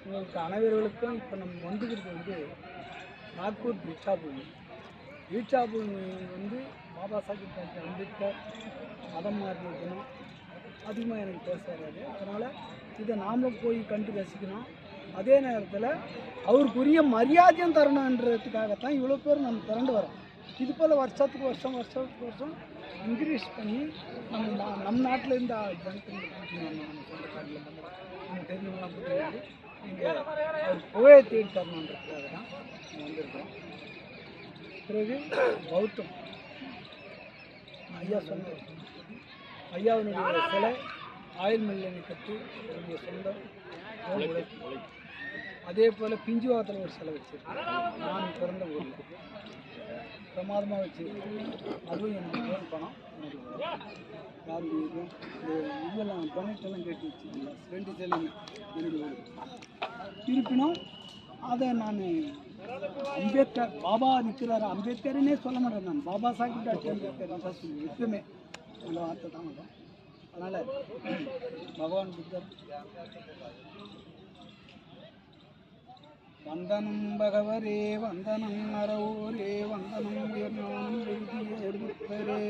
உங்களுக்கு அனைவர்களுக்கும் இப்போ நம்ம வந்துக்கிறது நாக்பூர் தீட்சாபூமி. தீட்சாபூமி பாபா சாஹிப் டாக்டர் அம்பேத்கர் மதம் மாறிய தினம் அதிகமாக எனக்கு பேச வராது. அதனால் இதை நாம் போய் கண்டு ரசிக்கணும். அதே நேரத்தில் அவருக்குரிய மரியாதையும் தரணுன்றதுக்காகத்தான் இவ்வளோ பேர் நம்ம திரண்டு வரோம். இது போல் வருஷத்துக்கு வருஷம் இன்க்ரீஸ் பண்ணி நம்ம நாட்டில் இருந்த ஜனத்துக்கு நம்ம சொந்தக்காரில் நம்ம தெரிஞ்சவங்களாம் போட்டு இங்கே புகழை தேடி தரணுன்றதுக்காக தான் நம்ம வந்திருக்கிறோம். பிறகு பௌத்தம் ஐயா சொன்ன ஐயாவினுடைய சிலை ஆயில் மில்லனை கட்டி என்னுடைய சொந்தம். அதே போல் பிஞ்சுவாகத்தில் ஒரு சிலை வச்சுருக்கேன். நான் பிறந்த ஊரில் பிரமாதமாக வச்சுருக்கேன். அதுவும் எனக்கு ஃபோன் பணம் யாருடைய இதெல்லாம் டொனேட்டெல்லாம் கேட்டு வச்சுருக்கேன். 2 சிலைங்க என்னுடைய ஊர். இருப்பினும் அதை நான் அம்பேத்கர் பாபா நிற்கிறாரு, அம்பேத்கர்னே சொல்ல மாட்டேன். நான் பாபா சாஹிப் டாக்டர் அம்பேத்கர் தான் சொல்லுவேன். எப்பவுமே அந்த வார்த்தை தான் வரும். அதனால் பகவான் புத்தர் வந்தனம் பகவரே வந்தனம் அறவோரே வந்தனம் உயர்ஞானம் எழுதிய புத்தரே.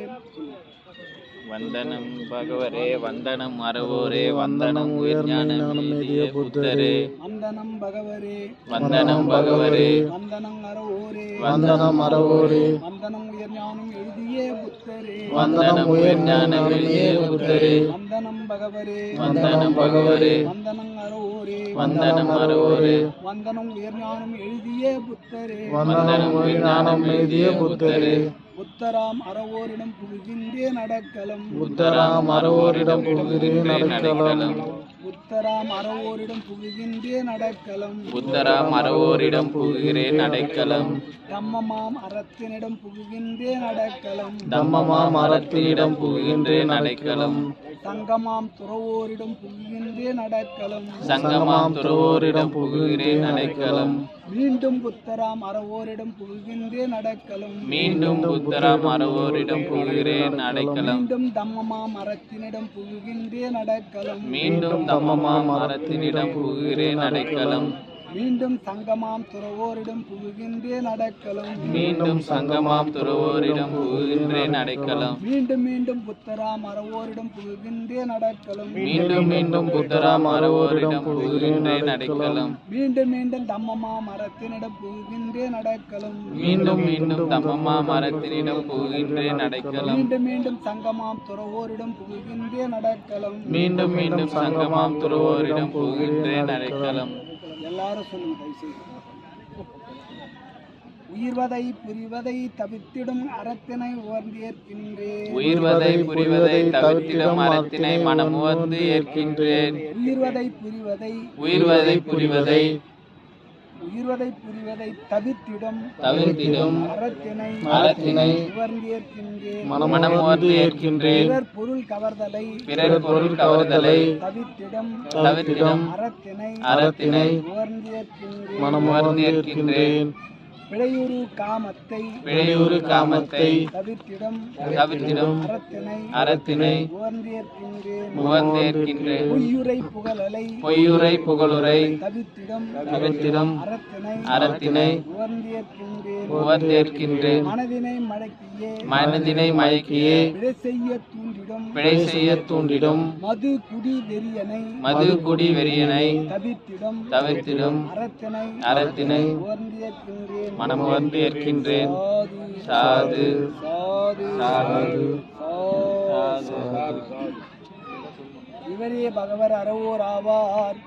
வந்தனம் பகவரே வந்தனம் அறவோரே வந்தனம் உயர்ஞானம் எழுதிய புத்தரே. வந்தனம் பகவரே வந்தனம் பகவரே வந்தனம் அறவோரே வந்தனம் அறவோரே வந்தனம் உயர்ஞானம் எழுதிய புத்தரே. வந்தனம் உயர்ஞானம் எழுதிய புத்தரே. வந்தனம் பகவரே வந்தனம் பகவரே வந்தனம் அறவோரே வந்தனம் அறவோரே வந்தனம் உயர்ஞானம் எழுதிய புத்தரே. வந்தனம் உயர்ஞானம் எழுதிய புத்தரே. புத்தராம் அறவோரிடம் புகுகின்றேன் அடக்கலம். புத்தராம் அறவோரிடம் புகுகின்றேன் அடக்கலம். புத்தராம் அறவோரிடம் புகுகின்றேன் அடக்கலம். புத்தராம் அறவோரிடம் புகுகிறேன் அடைக்கலம். தம்மமாம் அறத்தினிடம் புகுகின்றேன் அடக்கலம். தம்மமாம் அறத்தினிடம் புகுகின்றேன் அடைக்கலம். சங்கமாம் துறவோரிடம் புகுகின்றேன் அடக்கலம். சங்கமாம் துறவோரிடம் புகுகிறேன் அடைக்கலம். மீண்டும் புத்தராம் அறவோரிடம் புகுகின்றேன் அடக்கலம். மீண்டும் புத்தராம் அறவோரிடம் புகுகிறேன் அடைக்கலம். மீண்டும் தம்மமாம் அறத்தினிடம் புகுகின்றேன் அடக்கலம். மீண்டும் தம்மமாம் அறத்தினிடம் புகுகிறேன் அடைக்கலம். மீண்டும் சங்கமாம் துறவோரிடம் புகுகின்றேன் அடக்கலம். மீண்டும் சங்கமாம் துறவோரிடம் புகுகின்றேன் அடைக்கலம். மீண்டும் புத்தராம் அறவோரிடம் புகுகின்றேன் அடக்கலம். மீண்டும் புத்தராம் அறவோரிடம் புகுகின்றேன் அடைக்கலம். மீண்டும் தம்மமாம் அறத்தினிடம் புகுகின்றேன் அடக்கலம். மீண்டும் தம்மமாம் அறத்தினிடம் புகுகின்றேன் அடைக்கலம். மீண்டும் சங்கமாம் துறவோரிடம் புகுகின்றேன் அடக்கலம். மீண்டும் சங்கமாம் துறவோரிடம் புகுகின்றேன் அடைக்கலம். எல்லாரும் சொல்லுங்க தயவுசெய்து. உயிர்வதை புரிவதை தவிர்த்திடும் அறத்தினை உவர்ந்து ஏற்கின்றேன். உயிர்வதை புரிவதை தவிர்த்திடும் அறத்தினை மனம் உவர்ந்து ஏற்கின்றேன். உயிர்வதை புரிவதை உயிர்வதை புரிவதை உயிர்வதை புரிவதை தவிர்த்திடும் அறத்தினை உவர்ந்து ஏற்கின்றேன். மனம் உவர்ந்து ஏற்கின்றேன். பிறர் பொருள் கவர்தலை தவிர்த்திடும் அறத்தினை உவர்ந்து ஏற்கின்றேன். மனம் உவர்ந்து ஏற்கின்றேன். பிழையுறு காமத்தை தவிர்த்திடும் அறத்தினை உவர்ந்து ஏற்கின்றேன். பொய்யுரை புகழுரை தவிர்த்திடும் அறத்தினை உவர்ந்து ஏற்கின்றேன். மனதினை மயக்கியே பிழை செய்ய தூண்டிடும் மது குடி வெறியனை தவிர்த்திடும் அறத்தினை மனம் உவர்ந்து ஏற்கின்றேன். சாது சாது. இவரே பகவர் அறவோர் ஆவார்.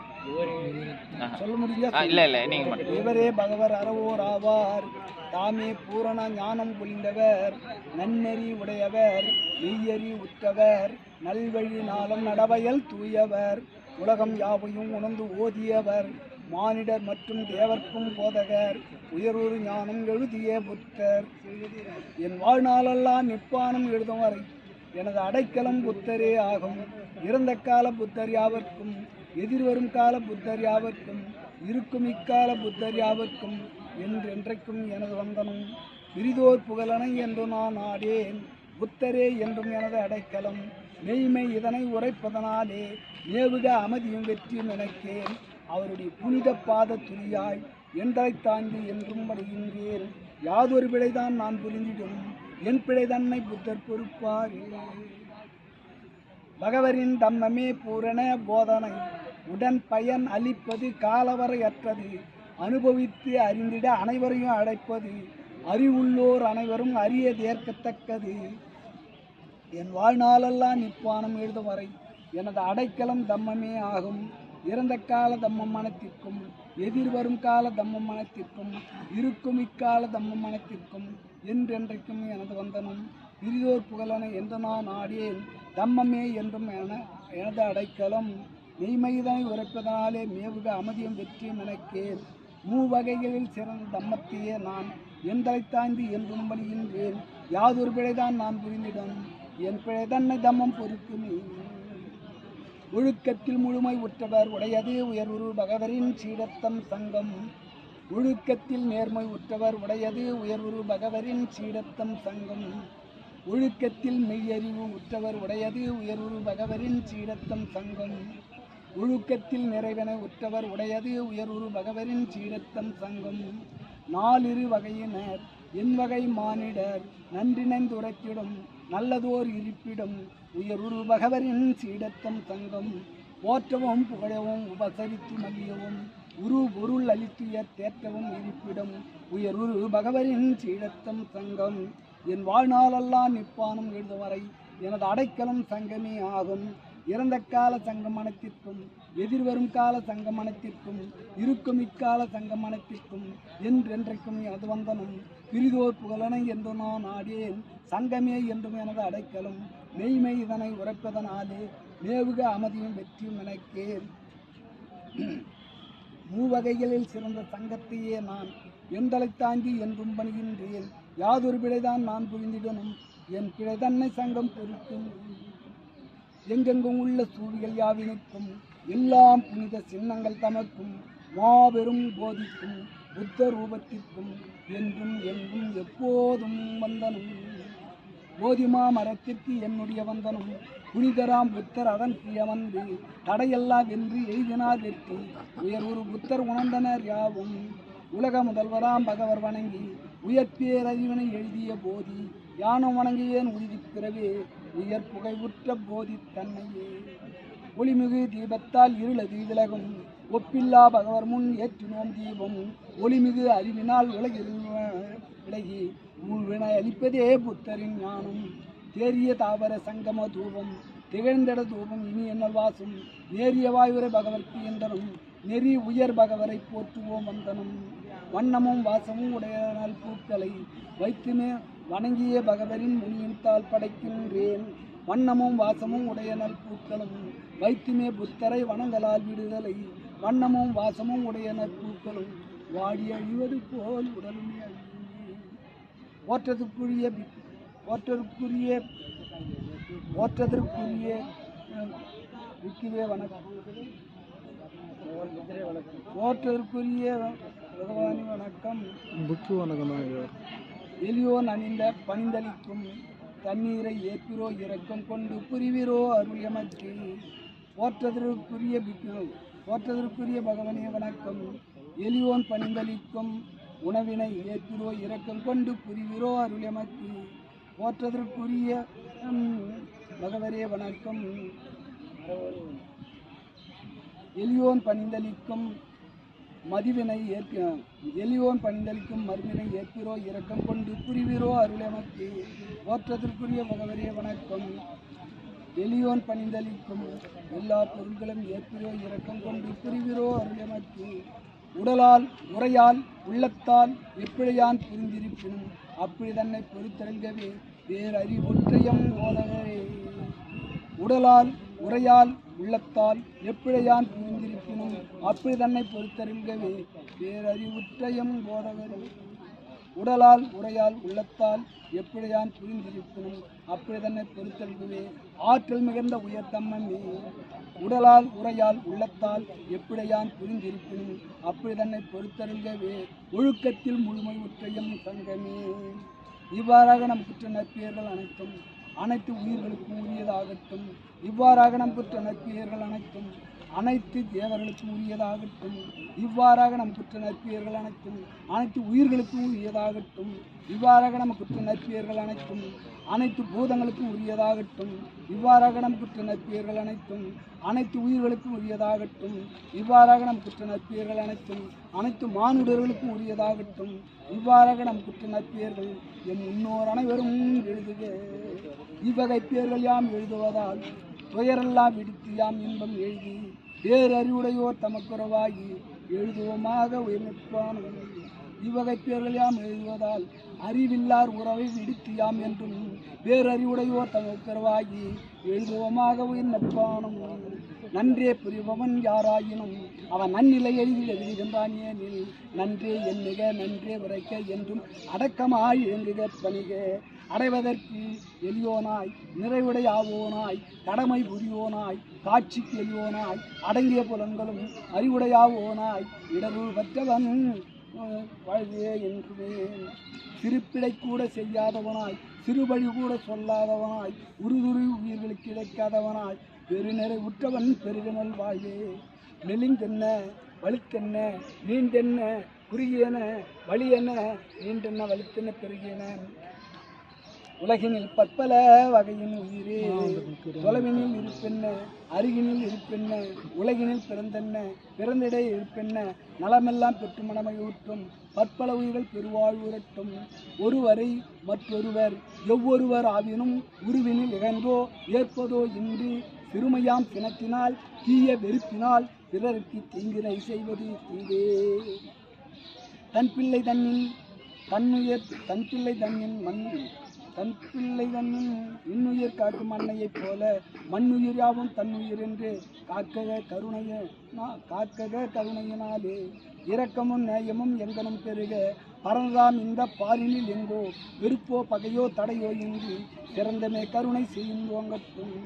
சொல்ல முடியல. இல்ல நீங்க இவரே பகவர் அறவோர் ஆவார். தாமே பூரண ஞானம் பொழிந்தவர், நன்னெறி உடையவர், மெய்யறி உற்றவர், நல்வழி நாளம் நடவயல் தூயவர், உலகம் யாவையும் உணர்ந்து ஓதியவர், மானிடர் மற்றும் தேவர்க்கும் போதகர், உயர்வுறு ஞானம் எழுதிய புத்தர். என் வாழ்நாளெல்லாம் நிப்பானம் எழுதும் வரை எனது அடைக்கலம் புத்தரே ஆகும். இறந்த கால புத்தர் யாவர்க்கும், எதிர்வரும் கால புத்தர் யாவர்க்கும், இருக்கும் இக்கால புத்தர் யாவர்க்கும் என்றென்றைக்கும் எனது வந்தனம். பிரிதோர் புகழனை என்று நான் ஆடேன். புத்தரே என்றும் எனது அடைக்கலம். மெய்மை இதனை உரைப்பதனாலே மேவுக அமைதியும் வெற்றியும் எனக்கேன் அவருடைய புனித பாத துளியாய் என்றை தாங்கி என்றும் படுகின்றேன் யாதொரு பிழைதான் நான் புரிந்திடும் என் பிழை தன்னை புத்தர் பொறுப்பார் பகவரின் தம்மமே பூரண போதனை உடன் பயன் அளிப்பது காலவரையற்றது அனுபவித்து அறிந்திட அனைவரையும் அடைப்பது அறிவுள்ளோர் அனைவரும் அறிய தேர்க்கத்தக்கது என் வாழ்நாளெல்லாம் நிப்பானம் எழுதும் வரை எனது அடைக்கலம் தம்மமே ஆகும் இறந்த கால தம்மம் மனத்திற்கும் எதிர்வரும் கால தம்மம் மனத்திற்கும் இருக்கும் இக்கால தம்மம் மனத்திற்கும் என்றென்றைக்கும் எனது வந்தனம் பிரிதோர் புகழன என்று நான் ஆடியேன் தம்மமே என்றும் எனது அடைக்கலம் மெய்மைதனை உரைப்பதனாலே மேவுக அமைதியும் வெற்றியும் எனக்கேன் மூவகைகளில் சிறந்த தம்மத்தையே நான் எந்தலை தாய்ந்து என்றும் பணிகின்றேன் யாதொரு பிழைதான் நான் புரிந்திடும் என் பிழை தன்னை தம்மம் பொறுக்குமே ஒழுக்கத்தில் முழுமை உற்றவர் உடையது உயர்வுரு பகவரின் சீடத்தம் சங்கம் ஒழுக்கத்தில் நேர்மை உற்றவர் உடையது உயர்வுரு பகவரின் சீடத்தம் சங்கம் ஒழுக்கத்தில் மெய்யறிவு உற்றவர் உடையது உயர்வுரு பகவரின் சீடத்தம் சங்கம் ஒழுக்கத்தில் நிறைவென உற்றவர் உடையது உயர்வுரு பகவரின் சீடத்தம் சங்கம் நாலிரு வகையினர் என் வகை மானிடர் நன்றினைந்துரைத்திடும் நல்லதோர் இருப்பிடும் உயர்வுரு பகவரின் சீடத்தம் சங்கம் போற்றவும் புகழவும் உபசரித்து மகிழவும் உரு பொருள் அளித்துய தேற்றவும் இருப்பிடும் உயர்வுரு பகவரின் சீடத்தம் சங்கம் என் வாழ்நாளெல்லாம் நிப்பானம் எழுதுவரை எனது அடைக்கலம் சங்கமே ஆகும் இறந்த கால சங்கமனத்திற்கும் எதிர்வரும் கால சங்கமனத்திற்கும் இருக்கும் இக்கால சங்கமனத்திற்கும் என்றென்றைக்கும் எனது வந்தனும் பிரிதோர் புகழனை என்று நான் ஆடியேன் சங்கமே என்றும் எனது அடைக்கலம் மெய்மை இதனை உரைப்பதனாலே மேவுக அமைதியும் வெற்றியும் எனக்கேன் மூவகைகளில் சிறந்த சங்கத்தையே நான் எந்தலை தாங்கி என்றும் பணிகின்றேன் யாதொரு பிழைதான் நான் புரிந்திடனும் என் பிழை தன்னை சங்கம் பொறுக்கும் எங்கெங்கும் உள்ள சூழிகள் யாவினுக்கும் எல்லாம் புனித சின்னங்கள் தமக்கும் மாபெரும் போதிக்கும் புத்த ரூபத்திற்கும் என்றும் எங்கும் எப்போதும் வந்தனும் போதிமா மரத்திற்கு என்னுடைய வந்தனும் புனிதராம் புத்தர் அதன் பிரிய வந்து தடையெல்லாம் வென்று எய்தினார் வெற்றி உயர்வுரு புத்தர் உணர்ந்தனர் யாவும் உலக முதல்வராம் பகவர் வணங்கி உயர்பேரறிவினை எழுதிய போதி யானும் வணங்கியேன் உறுதிப்பிறவே உயர் புகை உற்ற போதி தன்னையே ஒளிமிகு தீபத்தால் இருளது விலகும் ஒப்பில்லா பகவர் முன் ஏற்றினோம் தீபம் ஒளிமிகு அறிவினால் உலகில் விலகி ஊழ்வினை அளிப்பதே புத்தரின் ஞானம் தேறிய தாவர சங்கம தூபம் திகழ்ந்திட தூபம் இனி என்ன வாசும் நேரிய வாயுரை பகவர்க்கு என்றனும் நெறி உயர் பகவரை போற்றுவோம் வந்தனும் வண்ணமும் வாசமும் உடையனால் பூக்களை வைத்துமே வணங்கிய பகவரின் முனியின்தால் படைக்கின்றேன் வண்ணமும் வாசமும் உடையனல் பூக்களும் வைத்துமே புத்தரை வணங்கலால் விடுதலை வண்ணமும் வாசமும் உடையனர் பூக்களும் வாடி அழிவது போல் உடலும் ஓற்றதற்குரிய விக்கிவே வணக்கம் ஓற்றதற்குரிய பகவானி வணக்கம் புக்கு வணக்கம் எலியோன் அணிந்த பணிந்தளிக்கும் தண்ணீரை ஏற்பிரோ இரக்கம் கொண்டு புரிவிரோ அருள் எமக்கு போற்றதற்குரிய பகவானே வணக்கம் எலியோன் பணிந்தளிக்கும் உணவினை ஏற்பிரோ இரக்கம் கொண்டு புரிவிரோ அருள் எமக்கு போற்றதற்குரிய பகவரே வணக்கம் எலியோன் பணிந்தளிக்கும் எலியோன் பணிந்தளிக்கும் மருந்தினை ஏற்பிரோ இரக்கம் கொண்டு புரிவிரோ அருளமக்கு போற்றதற்குரிய பகவரே வணக்கம் எலியோன் பணிந்தளிக்கும் எல்லா பொருள்களும் ஏற்பிரோ இரக்கம் கொண்டு புரிவிரோ அருளமக்கு உடலால் உரையால் உள்ளத்தால் எப்பிழையான் புரிந்திருப்பினும் அப்படி தன்னை பொறுத்தருங்கவே வேறறிவொற்றையம் போதகரே உடலால் உரையால் உள்ளத்தால் எப்பிழையான் புரிந்திருப்பினும் அப்படி தன்னை பொறுத்தருங்கவே வேறறிவுற்றையம் போதகரே உடலால் உரையால் உள்ளத்தால் எப்பிழையான் புரிந்திருப்பினும் அப்படி தன்னை பொறுத்தருங்கவே ஆற்றல் மிகுந்த உயர்தம்மமே உடலால் உரையால் உள்ளத்தால் எப்பிழையான் புரிந்திருப்பினும் அப்படி தன்னை பொறுத்தருங்கவே ஒழுக்கத்தில் முழுமை உற்றையம் சங்கமே இவ்வாறாக நம் குற்ற நற்பெயர்கள் அனைத்தும் அனைத்து உயிர்களுக்கும் உரியதாகட்டும். இவ்வாறாக நம் புற்ற நற்பெயர்கள் அனைத்தும் அனைத்து தேவர்களுக்கும் உரியதாகட்டும். இவ்வாறாக நம் குற்ற நற்பெயர்கள் அனைத்தும் அனைத்து உயிர்களுக்கும் உரியதாகட்டும். இவ்வாறாக நம் குற்ற நற்பெயர்கள் அனைத்தும் அனைத்து பூதங்களுக்கும் உரியதாகட்டும். இவ்வாறாக நம் குற்ற நற்பெயர்கள் அனைத்தும் அனைத்து உயிர்களுக்கும் உரியதாகட்டும். இவ்வாறாக நம் குற்ற நற்பெயர்கள் அனைத்தும் அனைத்து மானுடர்களுக்கும் உரியதாகட்டும். இவ்வாறாக நம் குற்ற நற்பெயர்கள் என் முன்னோர் அனைவரும் எழுதுக. இவ்வகை பெயர்கள் யாம் எழுதுவதால் துயரெல்லாம் விடுத்து யாம் இன்பம் எழுதி பேரறிவுடையோர் தமக்குறவாகி எழுதுவோமாக உயர்நிற்பான். இவ்வகை பெயர்கள் யாம் எழுதுவதால் அறிவில்லார் உறவை விடுத்து யாம் என்றும் பேரறிவுடையோர் தமக்குறவாகி எழுதுவோமாக உயர்நிற்பானும். நன்றே புரிபவன் யாராயினும் அவன் நன்னிலை எளிதில் எழுதுகின்றான். ஏனில் நன்றே எண்ணுக நன்றே உரைக்க என்றும் அடக்கமாய் இயங்குக பணிக. அடைவதற்கு எளியோனாய் நிறைவுடையாவோனாய் கடமை புரியோனாய் காட்சிக்கு எளியோனாய் அடங்கிய புலன்களும் அறிவுடையாவோனாய் இடர்வு பற்றவன் வாழ்வே என்றுமே. சிறுப்பிடை கூட செய்யாதவனாய் சிறுபழி கூட சொல்லாதவனாய் உறுதுரு உயிர்களுக்கு கிடைக்காதவனாய் பெருநிறை உற்றவன் பெருகனல் வாழ்வே. மெலிந்தென்ன வலுத்தென்ன நீண்டென்ன குறுகியன வலியென நீண்டென்ன வலுத்தென்ன பெருகியன உலகினில் பற்பல வகையின் உயிரே. தொலைவினில் இருப்பென்ன அருகினில் இருப்பென்ன உலகினில் பிறந்தென்ன பிறந்திடை இருப்பென்ன நலமெல்லாம் பெற்று மனமை ஊற்றும் பற்பல உயிர்கள் பெருவாழ்வுரட்டும். ஒருவரை மற்றொருவர் எவ்வொருவர் ஆவினும் உருவினில் இழந்தோ ஏற்பதோ இன்றி சிறுமையாம் சினத்தினால் தீய வெறுப்பினால் பிறருக்கு தீங்கினை செய்வது தீதே. தன் பிள்ளை தன்னின் தன்னுயர் தன் பிள்ளை தன்னின் மண் தன் பிள்ளை தன்னின் இன்னுயிர் காக்கும் அன்னையைப் போல மண்ணுயிர் யாவும் தன்னுயிர் என்று காக்கக கருணையினாலே இரக்கமும் நேயமும் எங்கனும் பெருக பரந்தாம் இந்த பாரினில் எங்கோ வெறுப்போ பகையோ தடையோ இன்றி சிறந்தமே கருணை செய்யும் ஓங்கட்டும்.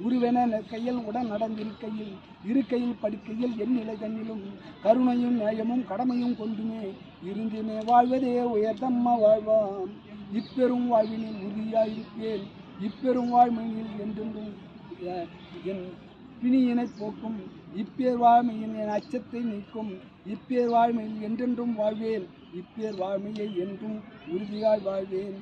உருவென நெற்கையில் உடன் நடந்திருக்கையில் இருக்கையில் படுக்கையில் என் நிலை தன்னிலும் கருணையும் நியாயமும் கடமையும் கொண்டுமே இருந்துமே வாழ்வதே உயர்தம்ம வாழ்வான். இப்பெரும் வாழ்வினில் உறுதியாயிருப்பேன் இப்பெரும் வாழ்மையில் என்றென்றும் என் பிணியினை போக்கும் இப்பேர் வாழ்மையின் என் அச்சத்தை நீக்கும் இப்பேர் வாழ்மையில் என்றென்றும் வாழ்வேன் இப்பேர் வாழ்மையை என்றும் உறுதியாய் வாழ்வேன்.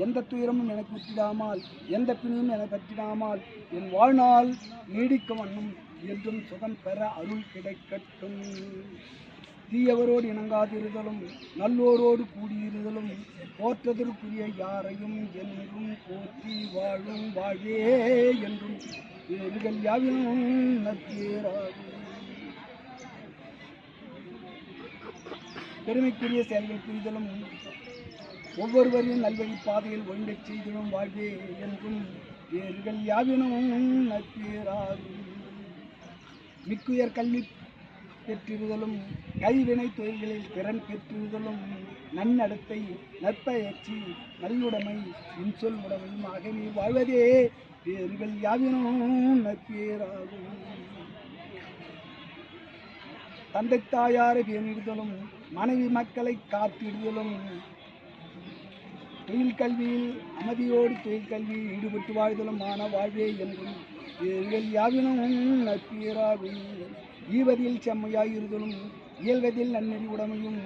எந்த துயரமும் எனக்கு விட்டிடாமல் எந்த பிணியும் என பற்றிடாமல் என் வாழ்நாள் நீடிக்க வண்ணம் என்றும் சுகம் பெற அருள் கிடைக்கட்டும். தீயவரோடு இணங்காதிருதலும் நல்லோரோடு கூடியிருதலும் போற்றதற்குரிய யாரையும் என்றும் போற்றி வாழும் வாழ்வே என்றும் வேறுகள் யாவினும் நற்பேராகும். பெருமைக்குரிய செயல்கள் புரிதலும் ஒவ்வொருவரையும் நல்வழி பாதையில் ஒழுங்கச் செய்திடும் வாழ்வே என்றும் வேறுகள் யாவினும் நற்பேராகும். மிக்குயர் கல்வி பெற்றிருதலும் கைவினை தொழில்களில் திறன் பெற்றிருதலும் நன்னடத்தை நற்பயிற்சி நல்லுடைமை இன்சொல் உடைமையும் ஆக நீ வாழ்வதே பேர்கள் யாவினும் நற்பேராகும். தந்தை தாயாரை பேணிடுதலும் மனைவி மக்களை காத்திடுதலும் தொழில் கல்வியில் அமைதியோடு தொழில் கல்வியில் ஈடுபட்டு வாழ்தலும் மான வாழ்வே என்றும் பேர்கள் யாவினும் நற்பேராகும். ஈவதில் செம்மையாயிருதலும் இயல்வதில் நன்னெறி உடைமையும்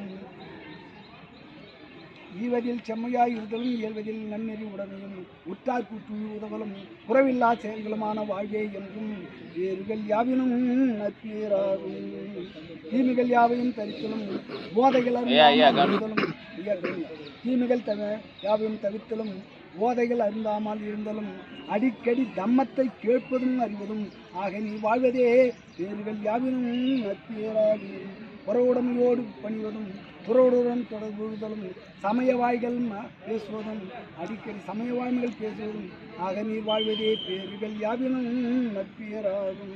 ஈவதில் செம்மையாயிருதலும் இயல்வதில் நன்னெறி உடைமையும் உற்றார் கூட்டு உதவலும் குறைவில்லா செயல்களுமான வாழ்வே என்றும் வேறுகள் யாவினும் நற்பேராகும். தீமைகள் யாவையும் தரித்தலும் போதைகள் அருந்தாலும் தீமைகள் யாவையும் தவிர்த்தலும் போதைகள் அருந்தாமல் இருந்தலும் அடிக்கடி தம்மத்தை கேட்பதும் அறிவதும் ஆக நீ வாழ்வதே பேர்கள் யாவினும் நற்பேராகும். புறவுடைமையோடு பணிவதும் புறவுடன் தொடர்புறுதலும் சமயவாய்கள் பேசுவதும் அடிக்கடி சமயவாய்மைகள் பேசுவதும் ஆக நீ வாழ்வதே பேர்கள் யாவினும் நற்பேராகும்.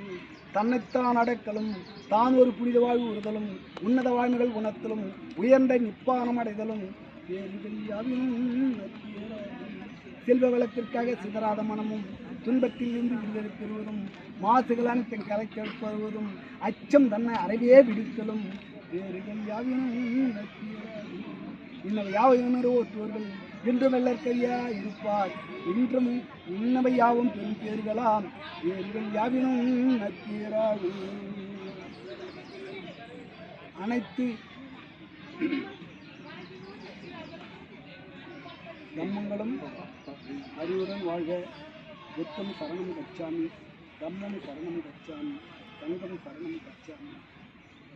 தன்னைத்தான் அடக்கலும் தான் ஒரு புனித வாழ்வு உறுதலும் உன்னத வாழ்மைகள் உணர்த்தலும் உயர்ந்த நிப்பானம் அடைதலும் பேர்கள் யாவினும் நற்பேராகும். செல்வ வளத்திற்காக சிதறாத மனமும் துன்பத்தில் இருந்து விடுதலை பெறுவதும் மாசுகள் அனைத்தும் கலைக்கப்படுவதும் அச்சம் தன்னை அறவே விடுத்தலும் வேறுகள் யாவினும் இன்னும் யாவையுணர ஓட்டுவர்கள் இன்றும் வெள்ளற்கையா இருப்பார் இன்றும் இன்னவை யாவும் பெரும் பேர்களாம் பேர்கள் யாவினும் நக்கீராகும். அனைத்து தம்மங்களும் அறிவுடன் வாழ்க. புத்தம் சரணம் கச்சாமி, தம்மம் சரணம் கச்சாமி, தங்கம் சரணம் கச்சாமி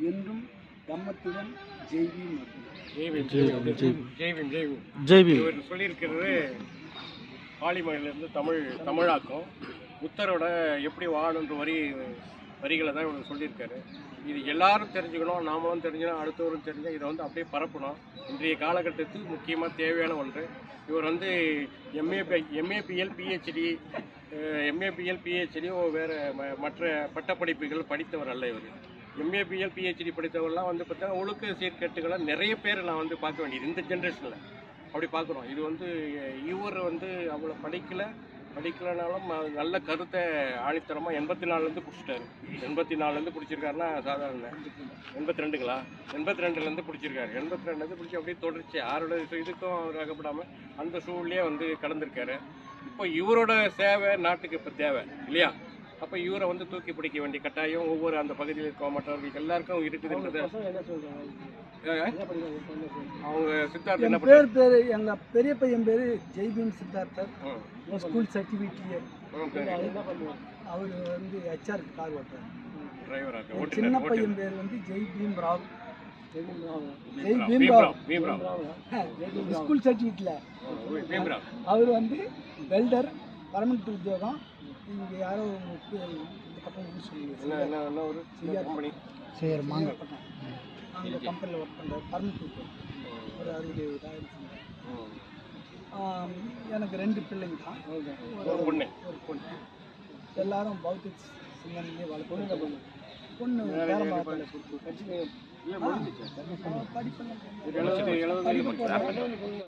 என்றும் தம்மத்துடன் ஜெய்வீம் ஜெய்பீம் இவர் சொல்லியிருக்கிறது பாலிமொழியிலேருந்து தமிழாக்கம். புத்தரோட எப்படி வாழணுன்ற வரிகளை தான் இவர் சொல்லியிருக்காரு. இது எல்லாரும் தெரிஞ்சுக்கணும், நாமளும் தெரிஞ்சுக்கணும், அடுத்தவரும் தெரிஞ்சு இதை வந்து அப்படியே பரப்பணும். இன்றைய காலகட்டத்துக்கு முக்கியமாக தேவையான ஒன்று. இவர் வந்து எம்ஏபிஎல் பிஹெச்டியும் வேறு மற்ற பட்டப்படிப்புகள் படித்தவர் அல்ல. இவர் எம்ஏபிஎல் பிஹெச்டி படித்தவர்லாம் வந்து பார்த்தீங்கன்னா ஒழுக்க சீர்கேட்டுகளை நிறைய பேர் நான் வந்து பார்க்க வேண்டியது இந்த ஜென்ரேஷனில் அப்படி பார்க்குறோம். இது வந்து இவர் வந்து அவ்வளோ படிக்கலைனாலும் நல்ல கருத்தை ஆணித்தரமாக 84லேருந்து பிடிச்சிட்டாரு. 84லேருந்து பிடிச்சிருக்காருன்னா சாதாரண 82ங்களா 82லேருந்து பிடிச்சிருக்காரு. 82லேருந்து பிடிச்சி அப்படியே தொடர்ச்சி யாரோட இதுக்கும் அவர் அகப்படாமல் அந்த சூழ்நிலையே வந்து கலந்துருக்காரு. இப்போ இவரோட சேவை நாட்டுக்கு இப்போ தேவை இல்லையா? அப்போ இவரை வந்து தூக்கி பிடிக்க வேண்டிய கட்டாயம் ஒவ்வொரு அந்த பகுதியில் இருக்க மற்றவர்களுக்கு எல்லாருக்கும் இருக்குதுன்றது. அவங்க சித்தார்த்த என்ன பேர் எங்கள் பெரிய பையன் பேர் ஜெய்பீம் சித்தார்த்தர். ஸ்கூல் சர்டிஃபிகேட் அவர் வந்து ஹெச்ஆர் கார் ஓட்டுறாரு, டிரைவராக. சின்ன பையன் பேர் வந்து ஜெய்பீம் ராவ். ஸ்கூல் சர்டிஃபிகேட்ல அவர் வந்து வெல்டர், பர்மனெண்ட் உத்தியோகம். இங்கே யாரோ இந்த பக்கம் அந்த கம்பெனியில் ஒர்க் பண்ணுறாரு, பர்மனெண்ட் உத்தியோகம். ஒரு 67,000 எனக்கு 2 பிள்ளைங்க தான், ஒரு பொண்ணு. எல்லாரும் பௌத்திக் சிந்தனையிலே வளர்ப்பு. பொண்ணு பேரம்பாத்தில் படிப்பு